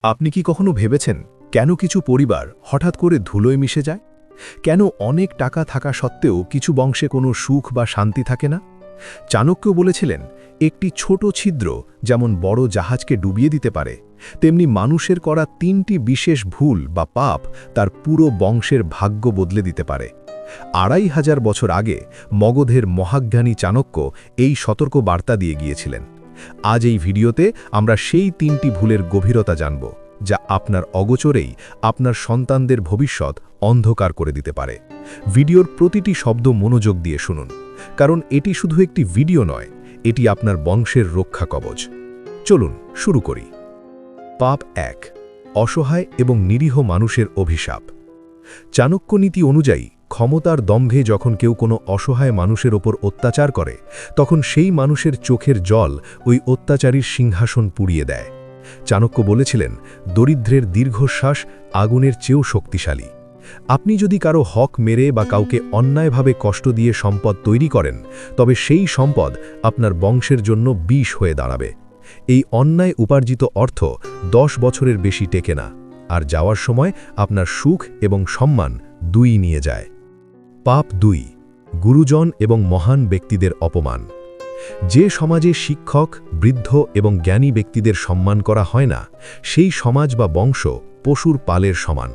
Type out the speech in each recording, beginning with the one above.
আপনি কি কখনো ভেবেছেন কেন কিছু পরিবার হঠাৎ করে ধুলোয় মিশে যায়? কেন অনেক টাকা থাকা সত্ত্বেও কিছু বংশে কোনো সুখ বা শান্তি থাকে না? চাণক্য বলেছিলেন, একটি ছোট ছিদ্র যেমন বড় জাহাজকে ডুবিয়ে দিতে পারে, তেমনি মানুষের করা ৩টি বিশেষ ভুল বা পাপ তার পুরো বংশের ভাগ্য বদলে দিতে পারে। ২৫০০ বছর আগে মগধের মহাজ্ঞানী চাণক্য এই সতর্ক বার্তা দিয়ে গিয়েছিলেন। আজ এই ভিডিওতে আমরা সেই ৩টি ভুলের গভীরতা জানব, যা আপনার অগোচরেই আপনার সন্তানদের ভবিষ্যৎ অন্ধকার করে দিতে পারে। ভিডিওর প্রতিটি শব্দ মনোযোগ দিয়ে শুনুন, কারণ এটি শুধু একটি ভিডিও নয়, এটি আপনার বংশের রক্ষা কবচ। চলুন শুরু করি। পাপ ১, অসহায় এবং নিরীহ মানুষের অভিশাপ। চাণক্য নীতি অনুযায়ী ক্ষমতার দম্ভে যখন কেউ কোনো অসহায় মানুষের ওপর অত্যাচার করে, তখন সেই মানুষের চোখের জল ওই অত্যাচারীর সিংহাসন পুড়িয়ে দেয়। চাণক্য বলেছিলেন, দরিদ্রের দীর্ঘশ্বাস আগুনের চেয়েও শক্তিশালী। আপনি যদি কারো হক মেরে বা কাউকে অন্যায়ভাবে কষ্ট দিয়ে সম্পদ তৈরি করেন, তবে সেই সম্পদ আপনার বংশের জন্য বিষ হয়ে দাঁড়াবে। এই অন্যায় উপার্জিত অর্থ 10 বছরের বেশি টেকে না, আর যাওয়ার সময় আপনার সুখ এবং সম্মান দুই নিয়ে যায়। পাপ ২, গুরুজন এবং মহান ব্যক্তিদের অপমান। যে সমাজে শিক্ষক, বৃদ্ধ এবং জ্ঞানী ব্যক্তিদের সম্মান করা হয় না, সেই সমাজ বা বংশ পশুর পালের সমান।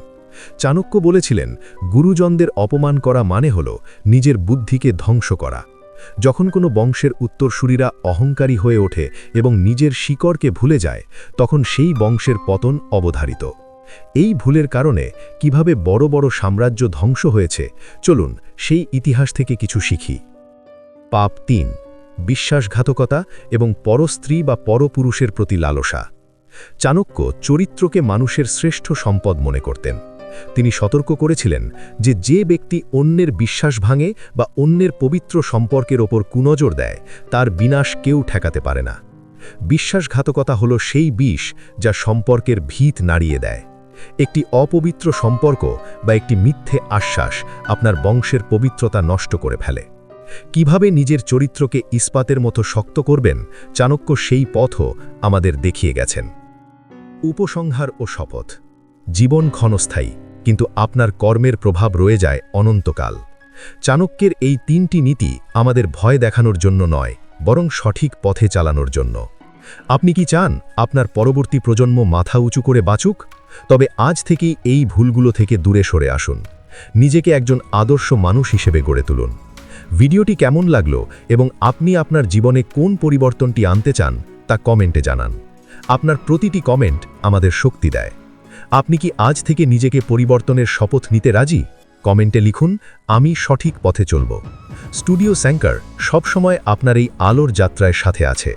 চাণক্য বলেছিলেন, গুরুজনদের অপমান করা মানে হল নিজের বুদ্ধিকে ধ্বংস করা। যখন কোনো বংশের উত্তরসূরিরা অহংকারী হয়ে ওঠে এবং নিজের শিকড়কে ভুলে যায়, তখন সেই বংশের পতন অবধারিত। এই ভুলের কারণে কিভাবে বড় বড় সাম্রাজ্য ধ্বংস হয়েছে, চলুন সেই ইতিহাস থেকে কিছু শিখি। পাপ ৩, বিশ্বাসঘাতকতা এবং পরস্ত্রী বা পরপুরুষের প্রতি লালসা। চাণক্য চরিত্রকে মানুষের শ্রেষ্ঠ সম্পদ মনে করতেন। তিনি সতর্ক করেছিলেন যে যে ব্যক্তি অন্যের বিশ্বাস ভাঙে বা অন্যের পবিত্র সম্পর্কের ওপর কুনজর দেয়, তার বিনাশ কেউ ঠেকাতে পারে না। বিশ্বাসঘাতকতা হল সেই বিষ যা সম্পর্কের ভিত নাড়িয়ে দেয়। একটি অপবিত্র সম্পর্ক বা একটি মিথ্যে আশ্বাস আপনার বংশের পবিত্রতা নষ্ট করে ফেলে। কিভাবে নিজের চরিত্রকে ইস্পাতের মতো শক্ত করবেন, চাণক্য সেই পথও আমাদের দেখিয়ে গেছেন। উপসংহার ও শপথ। জীবন ক্ষণস্থায়ী, কিন্তু আপনার কর্মের প্রভাব রয়ে যায় অনন্তকাল। চাণক্যের এই 3টি নীতি আমাদের ভয় দেখানোর জন্য নয়, বরং সঠিক পথে চালানোর জন্য। আপনি কি চান আপনার পরবর্তী প্রজন্ম মাথা উঁচু করে বাঁচুক? তবে আজ থেকেই এই ভুলগুলো থেকে দূরে সরে আসুন। নিজেকে একজন আদর্শ মানুষ হিসেবে গড়ে তুলুন। ভিডিওটি কেমন লাগলো এবং আপনি আপনার জীবনে কোন পরিবর্তনটি আনতে চান, তা কমেন্টে জানান। আপনার প্রতিটি কমেন্ট আমাদের শক্তি দেয়। আপনি কি আজ থেকে নিজেকে পরিবর্তনের শপথ নিতে রাজি? কমেন্টে লিখুন, আমি সঠিক পথে চলব। স্টুডিও স্যাঙ্কার সবসময় আপনার এই আলোর যাত্রায় সাথে আছে।